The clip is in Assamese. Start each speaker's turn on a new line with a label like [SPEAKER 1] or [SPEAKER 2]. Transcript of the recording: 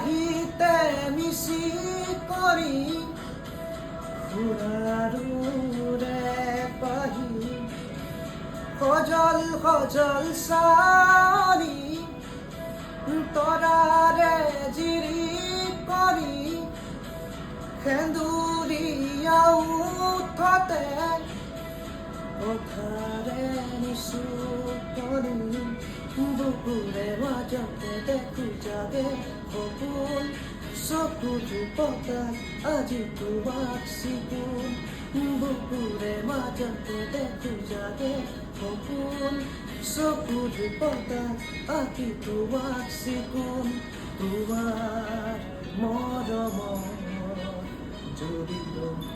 [SPEAKER 1] আহিতে মিছি কৰি ফুৰাৰুৰে পাহি সজল সজল চাৰি তৰাৰে জিৰি কৰি সেন্দুৰীয়া উঠতে পথাৰে নিচু কৰি বুকুৰে মাজতে দেখো জাগে সপোন চকুৰ পতাত আজি তোমাক চিকুণ বুকুৰে মাজতে দেখো জাগে সপোন চকুৰ পতাত আজি তোমাক চিকুণ তোমাৰ মৰমৰ জড়িত